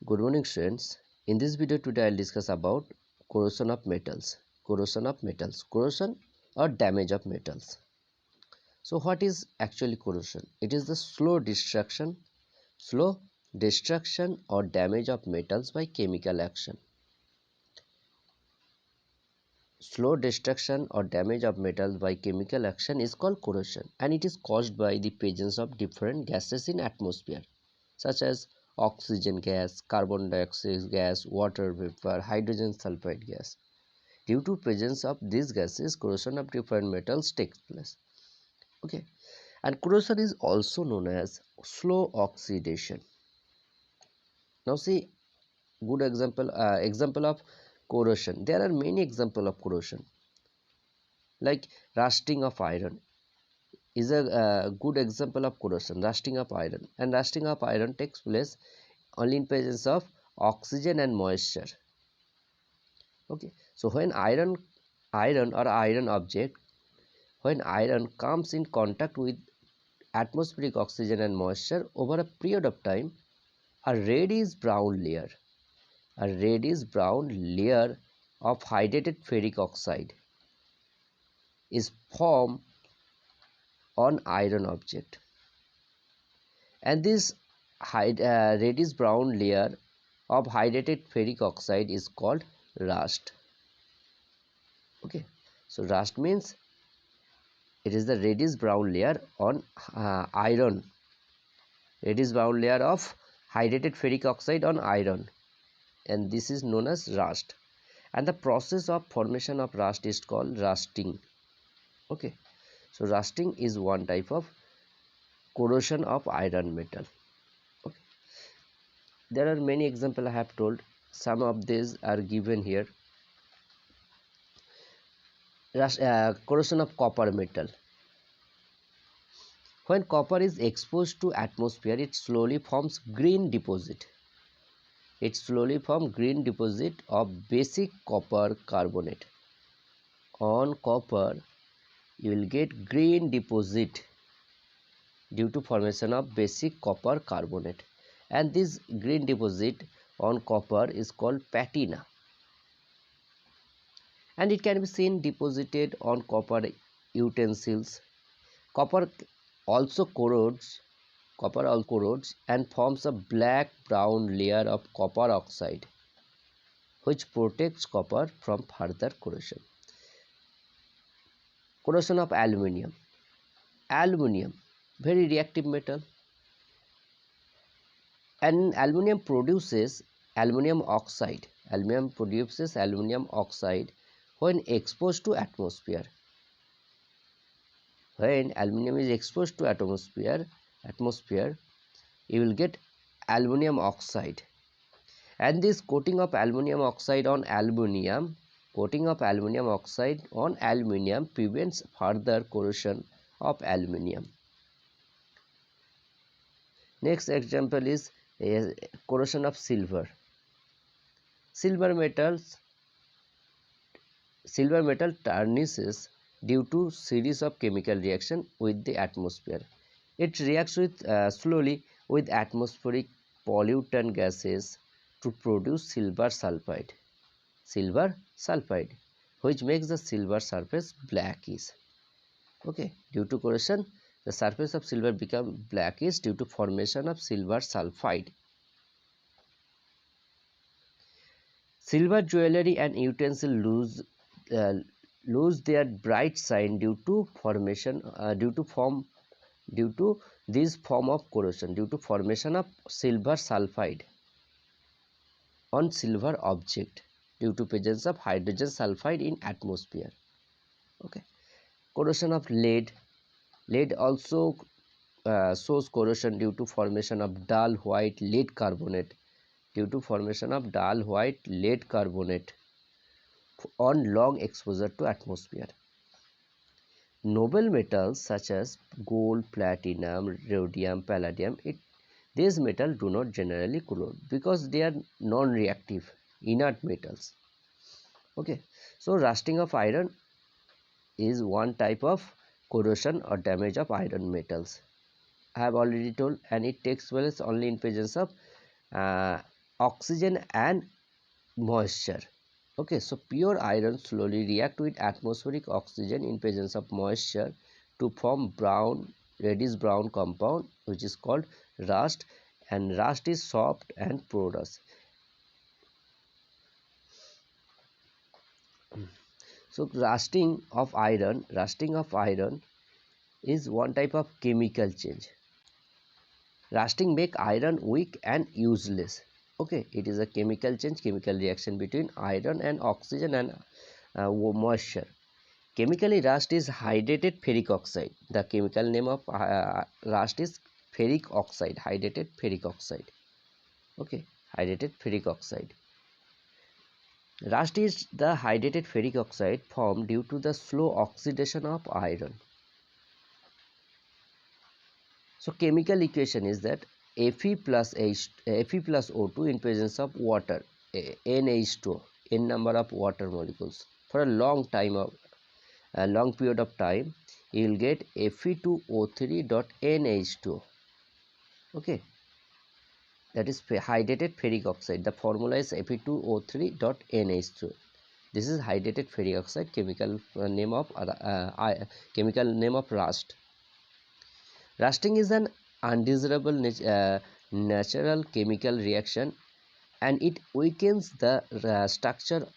Good morning students. In this video today I'll discuss about corrosion of metals. Corrosion or damage of metals. So what is actually corrosion? It is the slow destruction or damage of metals by chemical action. Slow destruction or damage of metals by chemical action is called corrosion, and it is caused by the presence of different gases in atmosphere such as oxygen gas, carbon dioxide gas, water vapor, hydrogen sulfide gas. Due to presence of these gases, corrosion of different metals takes place. Okay, and corrosion is also known as slow oxidation. Now see, good example of corrosion. There are many example of corrosion, like rusting of iron is a good example of corrosion. Rusting of iron, and rusting of iron takes place only in presence of oxygen and moisture. Okay, so when iron object, when iron comes in contact with atmospheric oxygen and moisture over a period of time, a reddish brown layer a reddish brown layer of hydrated ferric oxide is formed on iron object, and this reddish brown layer of hydrated ferric oxide is called rust. Okay, so rust means it is the reddish brown layer on iron, reddish brown layer of hydrated ferric oxide on iron, and this is known as rust. And the process of formation of rust is called rusting. Okay, so rusting is one type of corrosion of iron metal. Okay, there are many examples I have told. Some of these are given here. Corrosion of copper metal. When copper is exposed to atmosphere, it slowly forms green deposit. It slowly forms green deposit of basic copper carbonate. On copper, you will get green deposit due to formation of basic copper carbonate, and this green deposit on copper is called patina, and it can be seen deposited on copper utensils. Copper also corrodes and forms a black brown layer of copper oxide which protects copper from further corrosion. Corrosion of aluminium. Aluminium, very reactive metal, and aluminium produces aluminium oxide. Aluminium produces aluminium oxide when exposed to atmosphere. When aluminium is exposed to atmosphere, you will get aluminium oxide, and this coating of aluminium oxide on aluminium prevents further corrosion of aluminium. Next example is corrosion of silver. Silver metal tarnishes due to series of chemical reaction with the atmosphere. It reacts with slowly with atmospheric pollutant gases to produce silver sulfide, which makes the silver surface blackish. Okay, due to corrosion, the surface of silver becomes blackish due to formation of silver sulfide. Silver jewelry and utensils lose their bright shine due to this form of corrosion, due to formation of silver sulfide on silver object due to presence of hydrogen sulfide in atmosphere. Okay, corrosion of lead. Lead also shows corrosion due to formation of dull white lead carbonate, on long exposure to atmosphere. Noble metals such as gold, platinum, rhodium, palladium, these metals do not generally corrode because they are non-reactive, inert metals. Okay, so rusting of iron is one type of corrosion or damage of iron metals. I have already told, and it takes place only in presence of oxygen and moisture. Okay, so pure iron slowly react with atmospheric oxygen in presence of moisture to form brown, reddish brown compound which is called rust, and rust is soft and porous. So rusting of iron is one type of chemical change. Rusting make iron weak and useless. Okay, it is a chemical change, chemical reaction between iron and oxygen and moisture. Chemically, rust is hydrated ferric oxide. The chemical name of rust is ferric oxide, hydrated ferric oxide. Okay, hydrated ferric oxide. Rust is the hydrated ferric oxide formed due to the slow oxidation of iron. So chemical equation is that Fe plus O2 in presence of water, NH2, n number of water molecules for a long period of time, you will get Fe2O3 dot NH2. Okay, that is hydrated ferric oxide. The formula is Fe2O3 dot NH2. This is hydrated ferric oxide, chemical name of rust. Rusting is an undesirable natural chemical reaction, and it weakens the structure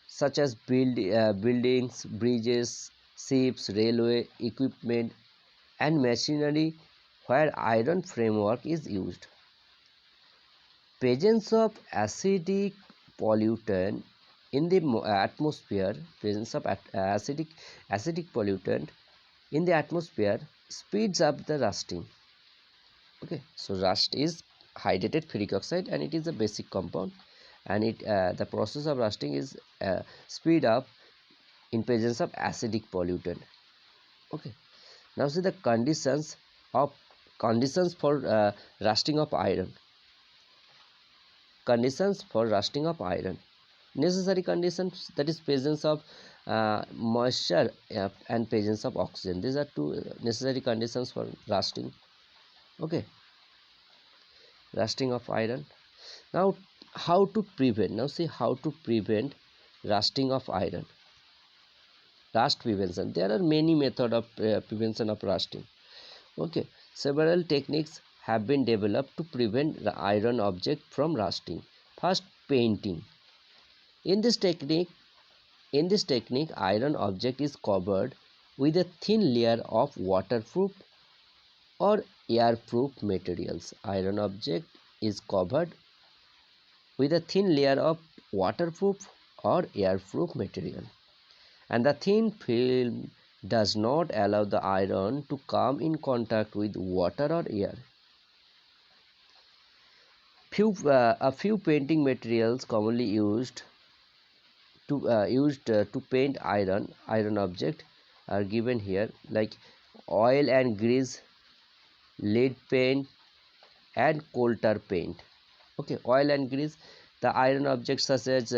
such as buildings, bridges, ships, railway equipment, and machinery where iron framework is used. Presence of acidic pollutant in the atmosphere, presence of acidic pollutant in the atmosphere speeds up the rusting. Okay, so rust is hydrated ferric oxide and it is a basic compound, and the process of rusting is speed up in presence of acidic pollutant. Okay, now see the conditions for rusting of iron. Conditions for rusting of iron. Necessary conditions, that is presence of moisture and presence of oxygen. These are two necessary conditions for rusting. Okay, rusting of iron. Now how to prevent? Now see how to prevent rusting of iron. Rust prevention. There are many methods of prevention of rusting. Okay, several techniques have been developed to prevent the iron object from rusting. First, painting. In this technique, iron object is covered with a thin layer of waterproof or airproof materials. Iron object is covered with a thin layer of waterproof or airproof material, and the thin film does not allow the iron to come in contact with water or air. A few painting materials commonly used to paint iron object are given here, like oil and grease, lead paint, and coal tar paint. Okay, oil and grease. The iron objects such as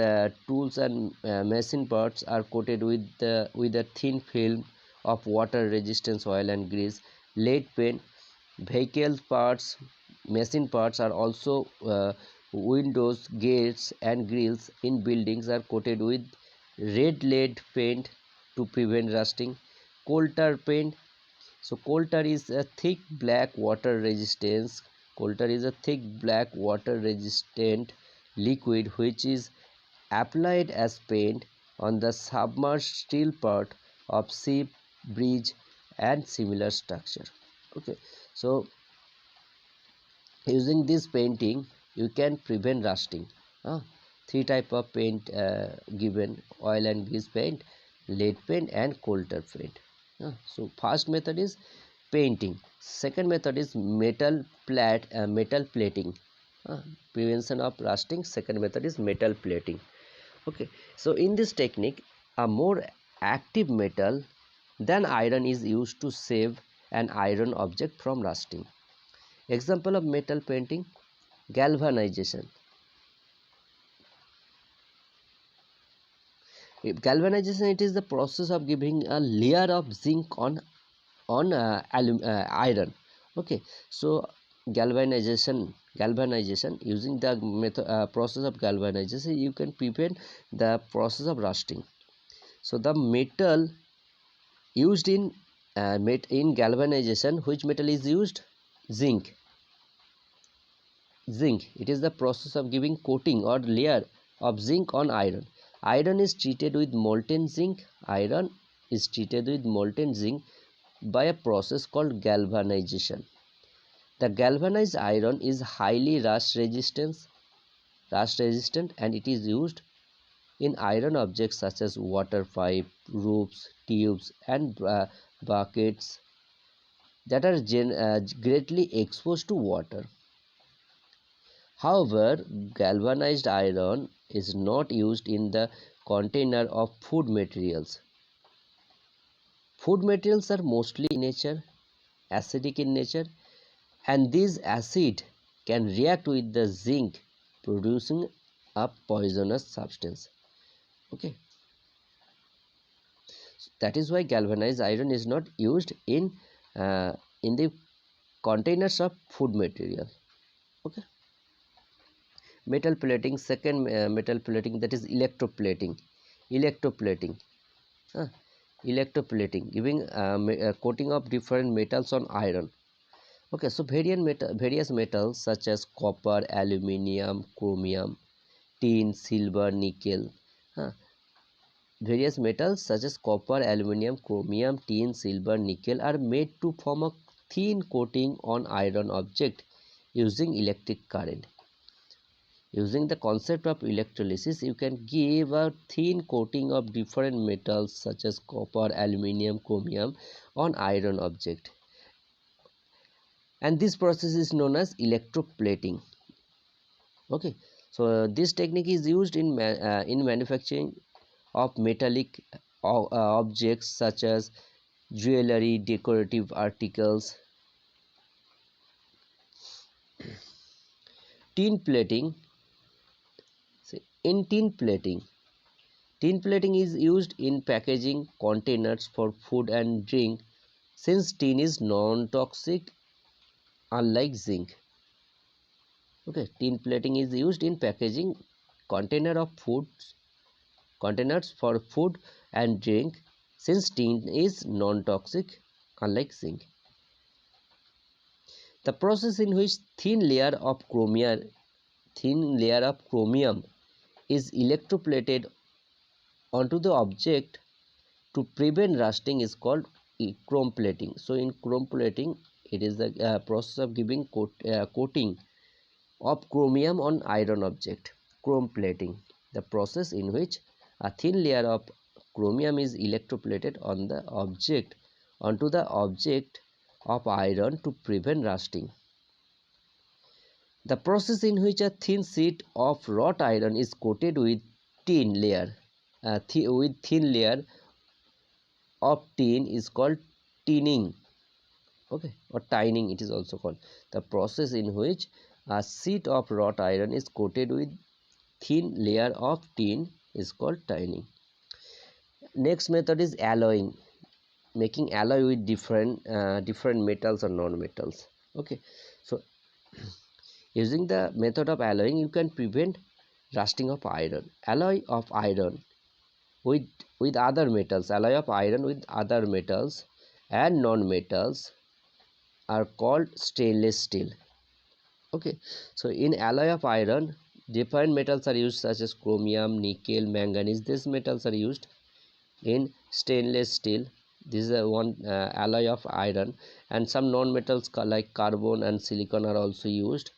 tools and machine parts are coated with a thin film of water resistance oil and grease. Lead paint. Vehicle parts, machine parts are also windows, gates, and grills in buildings are coated with red lead paint to prevent rusting. Coal tar paint. So coal tar is a thick black water resistance. Coal tar is a thick black water resistant liquid which is applied as paint on the submerged steel part of ship, bridge, and similar structure. Okay, so using this painting you can prevent rusting. Three type of paint given: oil and grease paint, lead paint, and coal tar paint. So first method is painting. Second method is metal plating. Prevention of rusting. Second method is metal plating. Okay, so in this technique a more active metal than iron is used to save an iron object from rusting. Example of metal painting: galvanization. Galvanization, it is the process of giving a layer of zinc on iron. Okay, so galvanization, using the process of galvanization, you can prevent the process of rusting. So the metal used in galvanization, which metal is used? Zinc. It is the process of giving coating or layer of zinc on iron. Iron is treated with molten zinc. Iron is treated with molten zinc by a process called galvanization. The galvanized iron is highly rust resistant, and it is used in iron objects such as water pipe, roofs, tubes, and buckets that are greatly exposed to water. However, galvanized iron is not used in the container of food materials. Food materials are mostly in nature, acidic in nature, and this acid can react with the zinc, producing a poisonous substance. Okay, that is why galvanized iron is not used in the containers of food material. Okay, metal plating. Second, metal plating, that is electroplating. Electroplating. Huh? Electroplating, giving a coating of different metals on iron. Okay, so various metals such as copper, aluminium, chromium, tin, silver, nickel. Huh? Various metals such as copper, aluminium, chromium, tin, silver, nickel are made to form a thin coating on iron object using electric current. Using the concept of electrolysis, you can give a thin coating of different metals such as copper, aluminium, chromium on iron object, and this process is known as electroplating. Okay, so this technique is used in manufacturing of metallic objects such as jewelry, decorative articles. Tin plating. In tin plating is used in packaging containers for food and drink, since tin is non-toxic unlike zinc. Okay, tin plating is used in packaging containers for food and drink, since tin is non-toxic unlike zinc. The process in which thin layer of chromium is electroplated onto the object to prevent rusting is called chrome plating. So in chrome plating, it is the process of giving coating of chromium on iron object. Chrome plating, the process in which a thin layer of chromium is electroplated onto the object of iron to prevent rusting. The process in which a thin sheet of wrought iron is coated with thin layer of tin is called tinning. Okay, or tining it is also called. The process in which a sheet of wrought iron is coated with thin layer of tin is called tining. Next method is alloying, making alloy with different metals or non-metals. Okay, so using the method of alloying, you can prevent rusting of iron. Alloy of iron with other metals, alloy of iron with other metals and non-metals are called stainless steel. Okay, so in alloy of iron, different metals are used such as chromium, nickel, manganese. These metals are used in stainless steel. This is one alloy of iron, and some non-metals like carbon and silicon are also used.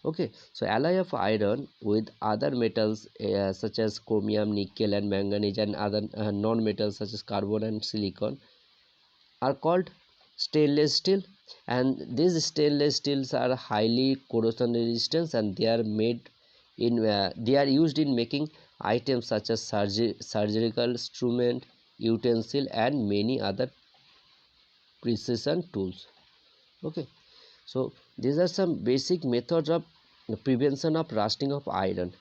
Okay, so alloy of iron with other metals such as chromium, nickel, and manganese, and other non-metals such as carbon and silicon are called stainless steel. And these stainless steels are highly corrosion resistant, and they are used in making items such as surgical instrument, utensil, and many other precision tools. Okay, so these are some basic methods of prevention of rusting of iron.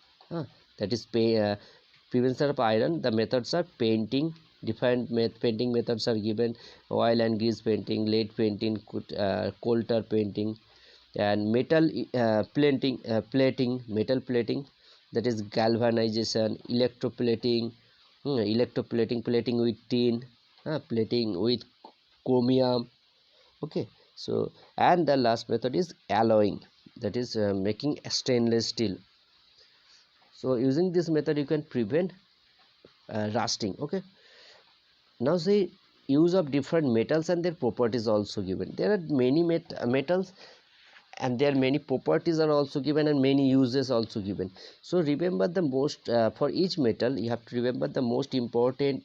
That is prevention of iron. The methods are painting. Different painting methods are given: oil and grease painting, lead painting, coulter painting. And metal plating, metal plating, that is galvanization, electroplating, electroplating, plating with tin, plating with chromium. Okay, so and the last method is alloying, that is making stainless steel. So using this method you can prevent rusting. Okay, now see, use of different metals and their properties also given. There are many metals and their many properties are also given and many uses also given. So remember the most for each metal you have to remember the most important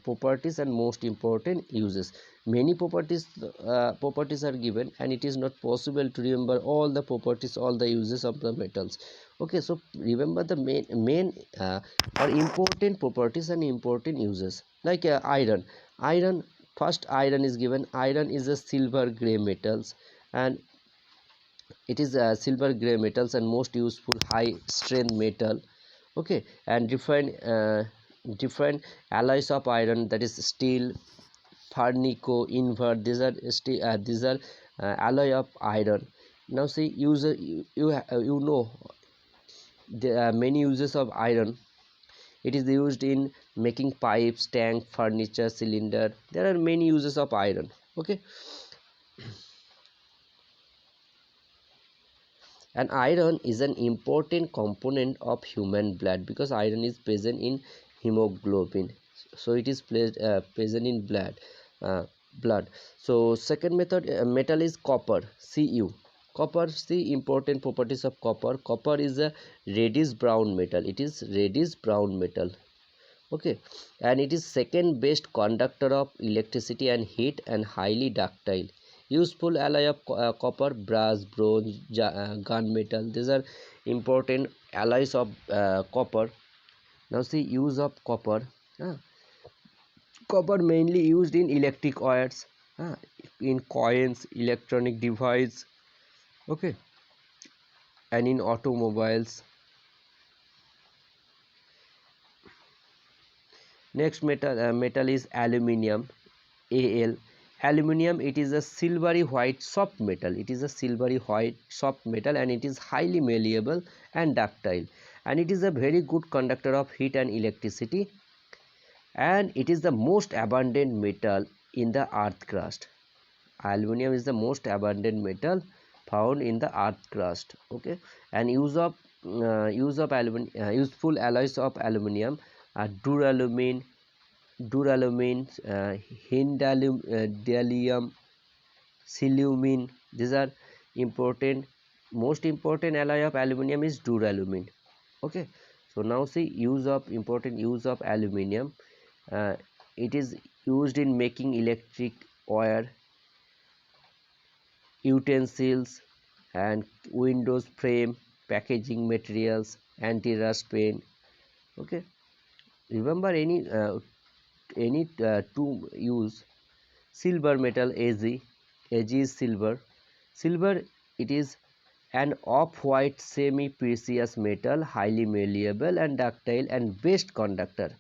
properties and most important uses. Many properties are given and it is not possible to remember all the properties, all the uses of the metals. Okay, so remember the main or important properties and important uses. Like iron, first iron is given. Iron is a silver gray metals, and it is silver gray metals and most useful high strength metal. Okay, and different alloys of iron, that is steel, farnico, invert, these are alloy of iron. Now see, you know there are many uses of iron. It is used in making pipes, tank, furniture, cylinder. There are many uses of iron. Okay, and iron is an important component of human blood because iron is present in hemoglobin, so it is present in uh, blood. So second metal is copper, Cu. Copper, see important properties of copper. Copper is a reddish brown metal, it is reddish brown metal. Okay, and it is second best conductor of electricity and heat and highly ductile. Useful alloy of copper, brass, bronze, gunmetal, these are important alloys of copper. Now see, use of copper. uh, Copper mainly used in electric wires, uh, in coins, electronic device. Okay, and in automobiles. Next metal is aluminium, Al. Aluminium, it is a silvery white soft metal. It is a silvery white soft metal and it is highly malleable and ductile, and it is a very good conductor of heat and electricity, and it is the most abundant metal in the earth crust. Aluminium is the most abundant metal found in the earth crust. Okay, and useful alloys of aluminium are duralumin, gallium, silumin. These are important. Most important alloy of aluminium is duralumin. Okay, so now see, important use of aluminium. Uh, it is used in making electric wire, utensils, and windows frame, packaging materials, anti-rust paint. Okay, remember any to use silver metal, Ag is silver. Silver, it is an off-white semi-precious metal, highly malleable and ductile and best conductor.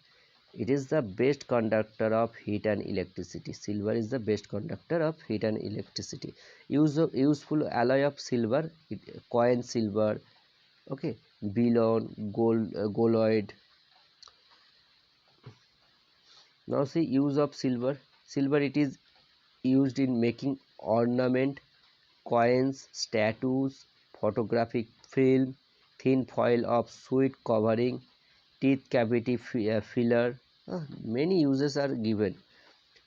It is the best conductor of heat and electricity. Silver is the best conductor of heat and electricity. Useful alloy of silver, coin silver. Okay, bullion, goldoid. Now see, use of silver. Silver, it is used in making ornament, coins, statues, photographic film, thin foil of sweet covering, teeth cavity filler. Many uses are given.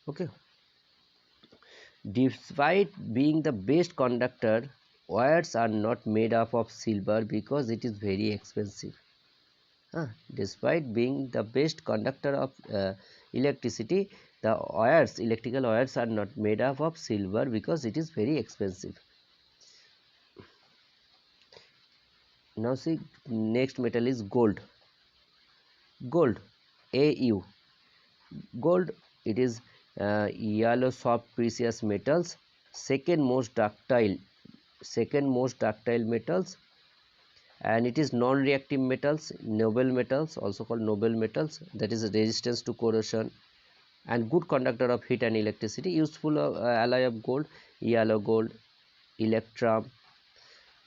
Okay, despite being the best conductor, wires are not made up of silver because it is very expensive. Despite being the best conductor of electricity, the electrical wires are not made up of silver because it is very expensive. Now see, next metal is gold. Gold, Au. Gold, it is yellow soft precious metals, second most ductile metals, and it is non-reactive metals, noble metals, also called noble metals, that is resistance to corrosion and good conductor of heat and electricity. Useful alloy of gold, yellow gold, electrum,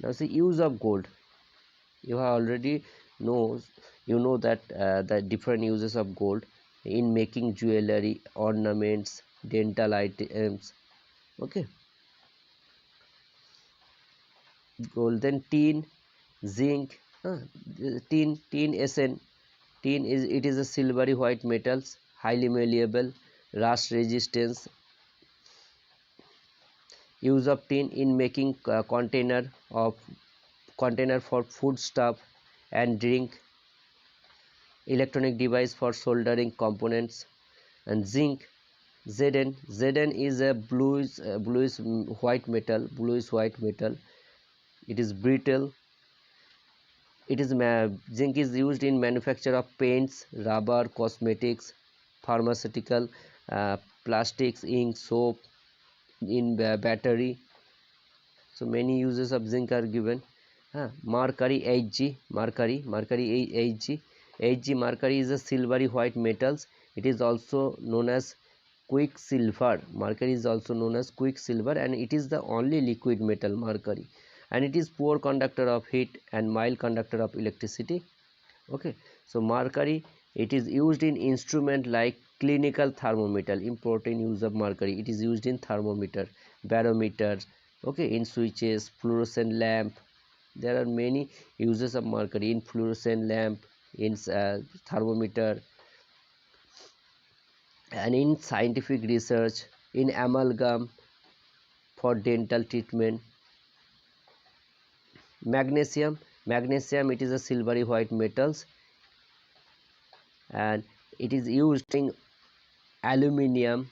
Now see use of gold. You have already knows you know that the different uses of gold in making jewelry, ornaments, dental items. Okay, golden tin, zinc, tin SN. Tin is it is a silvery white metals, highly malleable, rust resistance. Use of tin in making container for food stuff and drink, electronic device for soldering components. And zinc, Zn is a bluish white metal. It is brittle. Zinc is used in manufacture of paints, rubber, cosmetics, pharmaceutical, uh, plastics, ink, soap, in battery. So many uses of zinc are given. Mercury Hg, mercury is a silvery white metals. It is also known as quicksilver. Mercury is also known as quicksilver, and it is the only liquid metal, mercury, and it is poor conductor of heat and mild conductor of electricity. Okay, so mercury, it is used in instrument like clinical thermometer. Important use of mercury, it is used in thermometer, barometer, okay, in switches, fluorescent lamp. There are many uses of mercury in fluorescent lamp, in thermometer, and in scientific research, in amalgam for dental treatment. Magnesium, it is a silvery white metals, and it is used in aluminium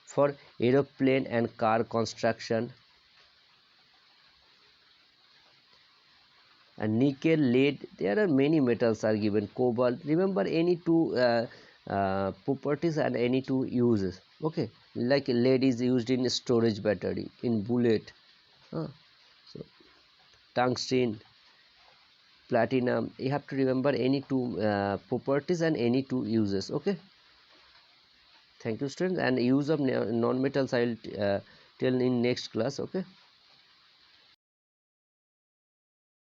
for aeroplane and car construction. And nickel, lead, there are many metals are given, cobalt. Remember any two properties and any two uses. Okay, like lead is used in storage battery, in bullet. So tungsten, platinum, you have to remember any two properties and any two uses. Okay, thank you students, and use of non-metals I will tell in next class. Okay.